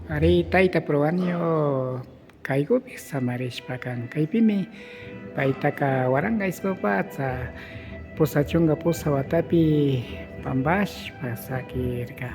Ari tayta probaño kaygupi samarishpakan kaypimi paytaka waranqayskupa pusa chunka pusa watapi pampashpa sakirka.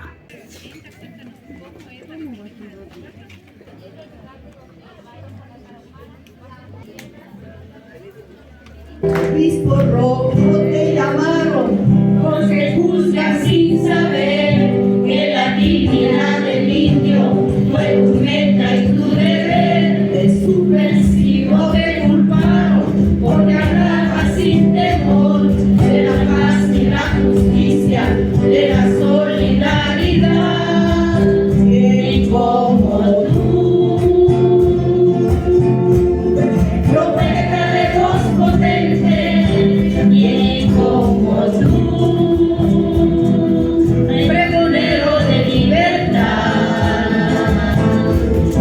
Cristo rojo te llamaron, no se juzga sin saber que la dignidad del indio fue tu meta y tu deber. De subversivo te culparon porque hablaba sin temor de la paz y la justicia, de la solidaridad. Y como tú, profeta de voz potente, y como tú, pregonero de libertad.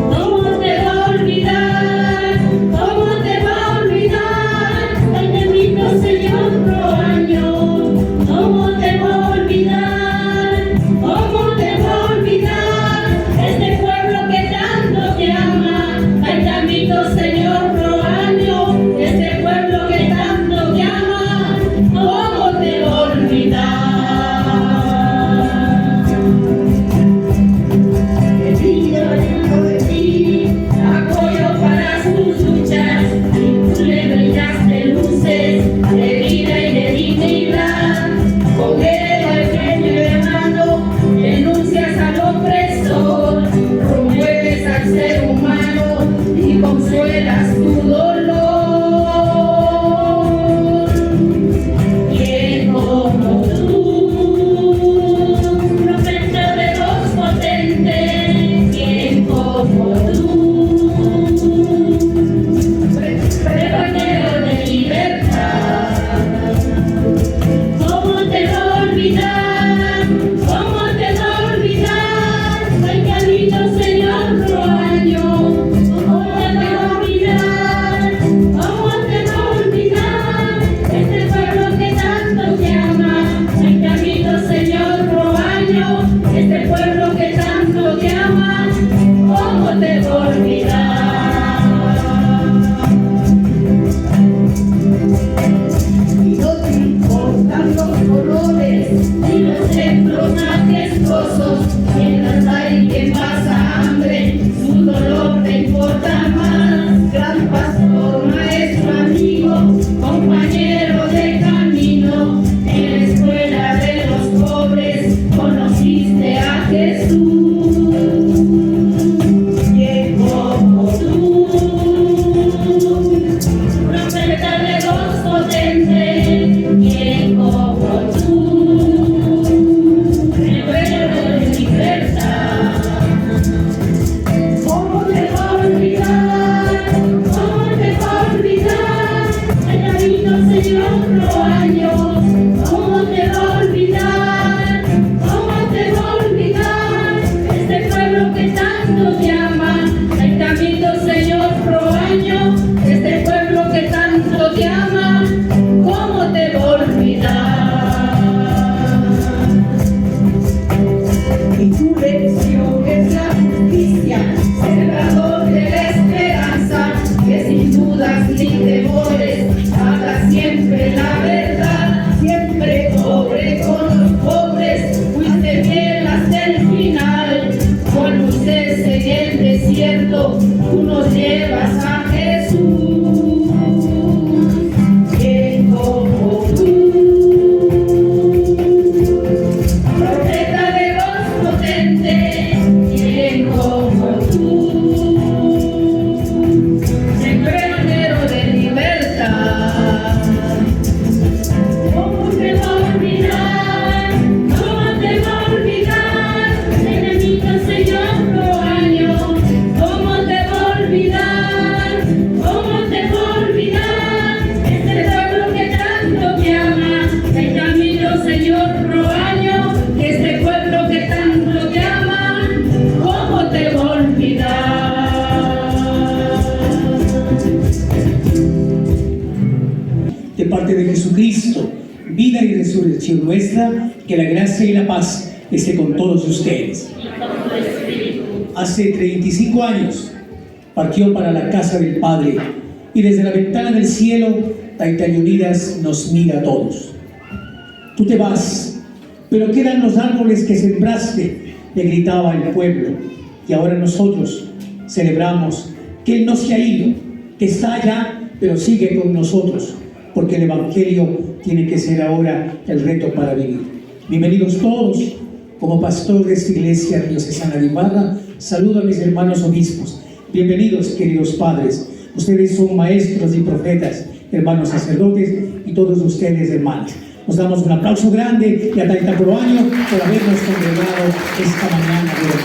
¿Cómo te va a olvidar? ¿Cómo te va a olvidar? El bendito Señor Proaño. ¿Cómo te va a olvidar? ¿Cómo te va a olvidar? Este pueblo que tanto te ama. El bendito Señor Proaño. Este pueblo que tanto te ama. ¿Cómo te va a olvidar? El niño dentro de ti, apoyo para sus luchas, y tú le brillaste luces de vida y de dignidad. Con el pequeño hermano, denuncias al opresor, promueves al ser humano y consuelas tu dolor. ¿Quién como tú, profeta de voz potente? ¿Quién como tú, pregonero de libertad? ¿Cómo te va a olvidar? ¿Cómo te va a olvidar? Ay, querido Señor Proaño. ¿Cómo te va a olvidar? ¿Cómo te va a olvidar? Este pueblo que tanto te ama. Ay, querido Señor Proaño. Este pueblo que tanto te ama. ¿Cómo te va a olvidar? Y no te importan los colores ni los templos majestuosos. Mientras hay quien pasa hambre, su dolor te importa más. Gran pastor, maestro, amigo, compañero de camino, en la escuela de los pobres conociste a Jesús. ¿Quién como tú, profeta de voz potente? ¿Quién como tú, pregonero de libertad? ¿Cómo te va a olvidar? ¿Cómo te va a olvidar? El bendito Señor Proaño. ¿Cómo te va a olvidar? ¿Cómo te va a olvidar? Este pueblo que tanto te ama. El bendito Señor Proaño. Este pueblo que tanto te ama. ¿Cómo te va a olvidar? Y tu lección es la justicia, sembrador de la esperanza, que sin dudas ni temores habla siempre la verdad. Siempre pobre con los pobres, fuiste fiel hasta el final. Con luces en el desierto, tú nos llevas a Jesús. ¿Quién como tú, profeta de voz potente? ¿Quién como tú, pregonero de libertad? ¿Cómo te va a olvidar? ¿Cómo te va a olvidar? El bendito Señor Proaño. ¿Cómo te va a olvidar? ¿Cómo te va a olvidar? Este pueblo que tanto te ama. El bendito Señor Proaño. Este pueblo que tanto te ama. ¿Cómo te va a olvidar? De parte de Jesucristo, vida y resurrección nuestra, que la gracia y la paz esté con todos ustedes. Y con tu espíritu. hace 35 años, partió para la casa del Padre y desde la ventana del cielo, Taytay Unidas nos mira a todos. Tú te vas, pero quedan los árboles que sembraste, le gritaba el pueblo, y ahora nosotros celebramos que Él no se ha ido, que está allá, pero sigue con nosotros, porque el Evangelio tiene que ser ahora el reto para vivir. Bienvenidos todos. Como pastor de esta iglesia diocesana de Ibarra, saludo a mis hermanos obispos. Bienvenidos, queridos padres. Ustedes son maestros y profetas, hermanos sacerdotes, y todos ustedes, hermanos. Nos damos un aplauso grande y a Tayta Proaño por habernos congregado esta mañana de hoy.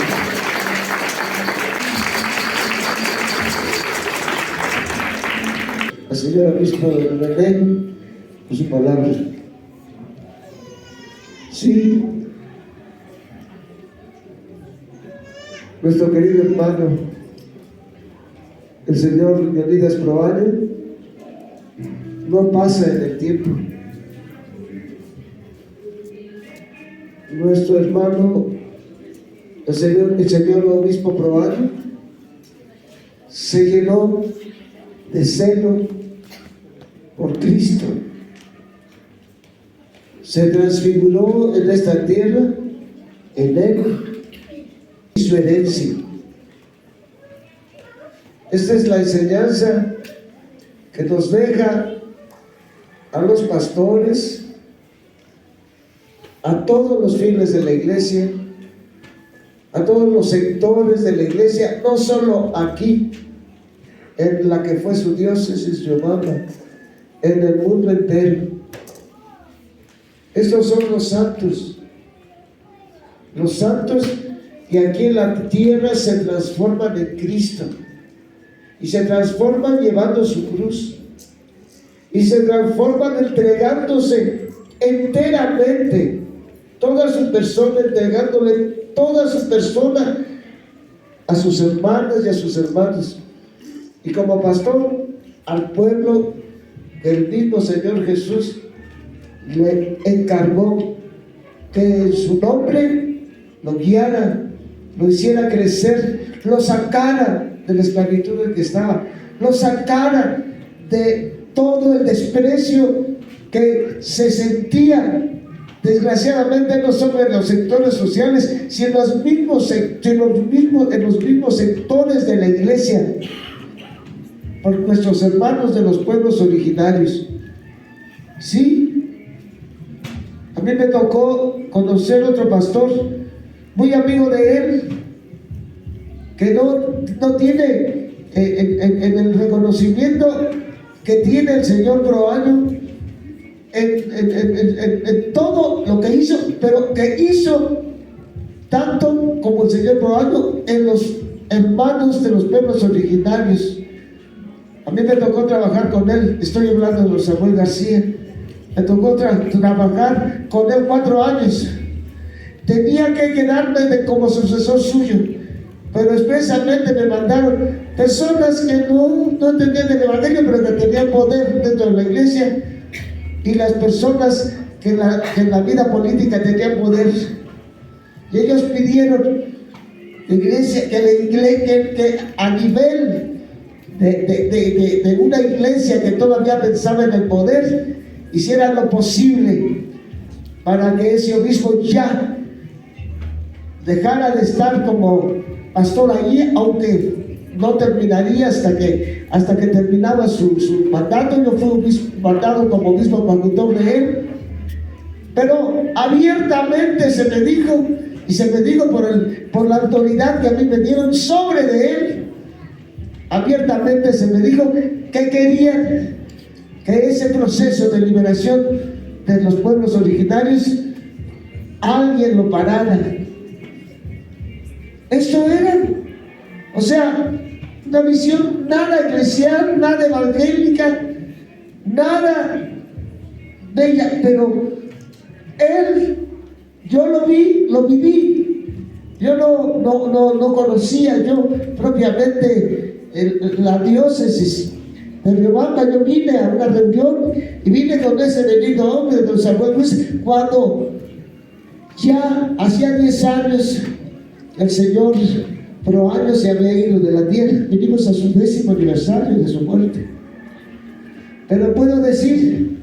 La señora obispo de Belén, por su palabra. Sí, nuestro querido hermano, el señor Leonidas Proaño, no pasa en el tiempo. Nuestro hermano, el señor obispo Proaño, se llenó de celo por Cristo. Se transfiguró en esta tierra, en Él y su herencia. Esta es la enseñanza que nos deja a los pastores, a todos los fieles de la iglesia, a todos los sectores de la iglesia, no solo aquí, en la que fue su diócesis Yomama, en el mundo entero. Estos son los santos que aquí en la tierra se transforman en Cristo y se transforman llevando su cruz y se transforman entregándose enteramente toda su persona, entregándole toda su persona a sus hermanas y a sus hermanos. Y como pastor al pueblo que el mismo Señor Jesús le encargó que en su nombre lo guiara, lo hiciera crecer, lo sacara de la esclavitud en que estaba, lo sacara de todo el desprecio que se sentía, desgraciadamente, no solo en los sectores sociales, sino en los mismos sectores de la iglesia, por nuestros hermanos de los pueblos originarios. Sí, a mí me tocó conocer otro pastor muy amigo de él, que no tiene en el reconocimiento que tiene el señor Proaño en todo lo que hizo, pero que hizo tanto como el señor Proaño en los hermanos de los pueblos originarios. A mí me tocó trabajar con él, estoy hablando de don Samuel García, me tocó trabajar con él 4 años. Tenía que quedarme como sucesor suyo, pero expresamente me mandaron personas que no entendían el evangelio, pero que tenían poder dentro de la iglesia, y las personas que en la vida política tenían poder. Y ellos pidieron que a nivel de una iglesia que todavía pensaba en el poder, hiciera lo posible para que ese obispo ya dejara de estar como pastor allí, aunque no terminaría hasta que terminaba su mandato. Yo fui mandado como obispo conductor de él, pero abiertamente se me dijo, y se me dijo por la autoridad que a mí me dieron sobre de él, abiertamente se me dijo que querían que ese proceso de liberación de los pueblos originarios alguien lo parara. Esto era, o sea, una visión nada eclesial, nada evangélica, nada bella, pero él, yo lo vi, lo viví. Yo no conocía yo propiamente la diócesis de Riobamba. Yo vine a una reunión y vine con ese bendito hombre, don Samuel Luis, cuando ya hacía 10 años el señor Proaño se había ido de la tierra. Venimos a su 10º aniversario de su muerte. Pero puedo decir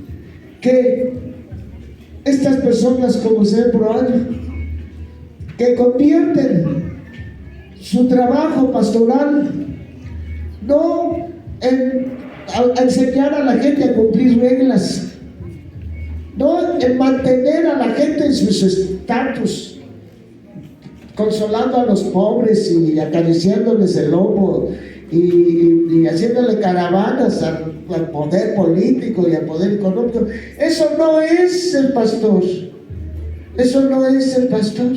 que estas personas como Señor Proaño, que convierten su trabajo pastoral no a enseñar a la gente a cumplir reglas, no en mantener a la gente en sus estatus, consolando a los pobres y acariciándoles el lomo y haciéndole caravanas al poder político y al poder económico. Eso no es el pastor. Eso no es el pastor.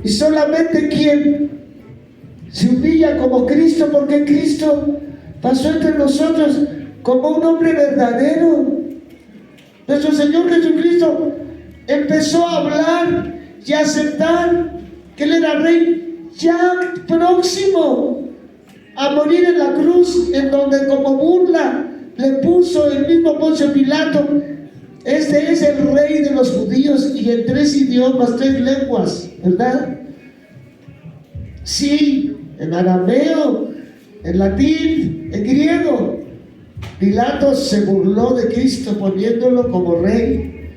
Y solamente quien se humilla como Cristo, porque Cristo pasó entre nosotros como un hombre verdadero. Nuestro Señor Jesucristo empezó a hablar y a aceptar que Él era rey ya próximo a morir en la cruz, en donde como burla le puso el mismo Poncio Pilato: este es el rey de los judíos, y en 3 idiomas, 3 lenguas, ¿verdad? Sí, en arameo, en latín, en griego. Pilato se burló de Cristo poniéndolo como rey.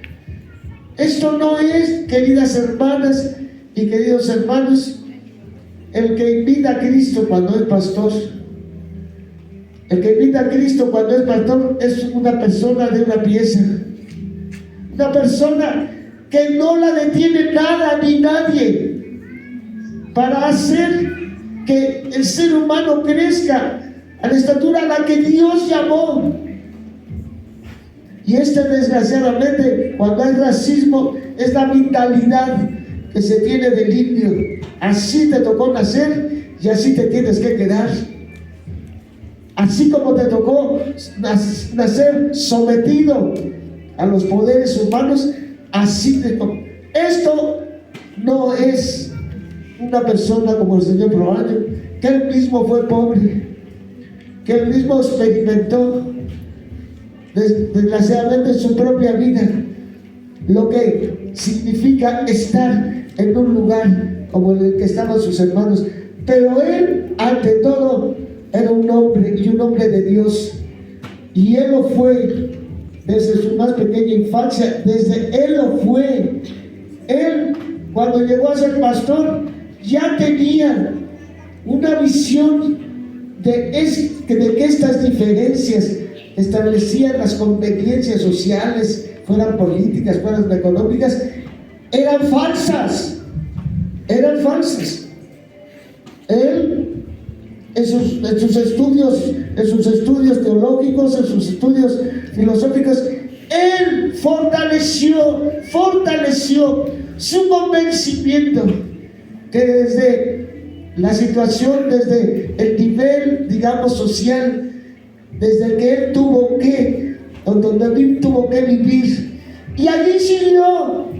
Esto no es, queridas hermanas y queridos hermanos, el que invita a Cristo cuando es pastor. El que invita a Cristo cuando es pastor es una persona de una pieza, una persona que no la detiene nada ni nadie para hacer que el ser humano crezca a la estatura a la que Dios llamó. Y desgraciadamente, cuando hay racismo, es la mentalidad que se tiene del indio. Así te tocó nacer y así te tienes que quedar. Así como te tocó nacer sometido a los poderes humanos, así te tocó. Esto no es una persona como el Señor Proaño, que él mismo fue pobre, que él mismo experimentó desgraciadamente en su propia vida lo que significa estar en un lugar como en el que estaban sus hermanos. Pero él, ante todo, era un hombre, y un hombre de Dios, y él lo fue desde su más pequeña infancia. Él lo fue. Él, cuando llegó a ser pastor, ya tenía una visión de que estas diferencias establecían las conveniencias sociales, fueran políticas, fueran económicas, eran falsas. Él, en sus estudios teológicos, en sus estudios filosóficos, él fortaleció su convencimiento que desde la situación, desde el nivel, digamos, social, desde el que él tuvo que vivir, y allí siguió,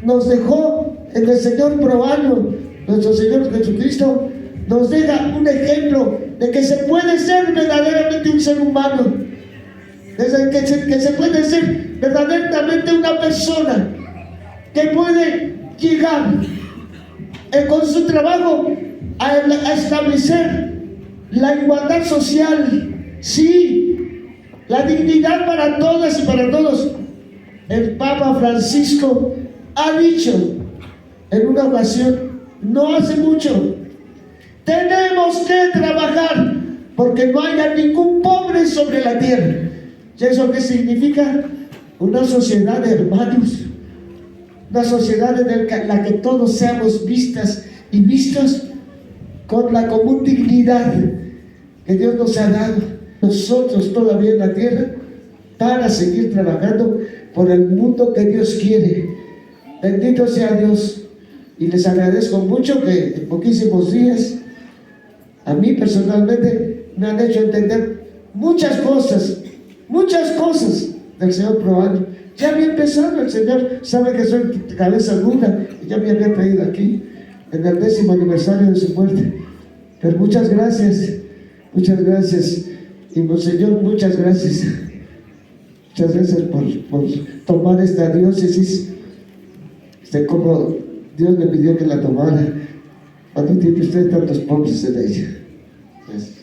nos dejó en el Señor Proaño. Nuestro Señor Jesucristo nos deja un ejemplo de que se puede ser verdaderamente un ser humano, desde que se puede ser verdaderamente una persona que puede llegar con su trabajo a establecer la igualdad social, sí, la dignidad para todas y para todos. El Papa Francisco ha dicho en una ocasión, no hace mucho: tenemos que trabajar porque no haya ningún pobre sobre la tierra. ¿Y eso qué significa? Una sociedad de hermanos, una sociedad en la que todos seamos vistas y vistos con la común dignidad que Dios nos ha dado, nosotros todavía en la tierra, para seguir trabajando por el mundo que Dios quiere. Bendito sea Dios. Y les agradezco mucho que en poquísimos días, a mí personalmente, me han hecho entender muchas cosas del Señor Proaño. Ya había empezado, el Señor sabe que soy cabeza dura, y ya me había traído aquí en el 10º aniversario de su muerte. Pero muchas gracias, y Monseñor, muchas gracias por tomar esta diócesis como Dios me pidió que la tomara. ¿Cuánto tiempo ustedes tantos pobres en ella? Gracias.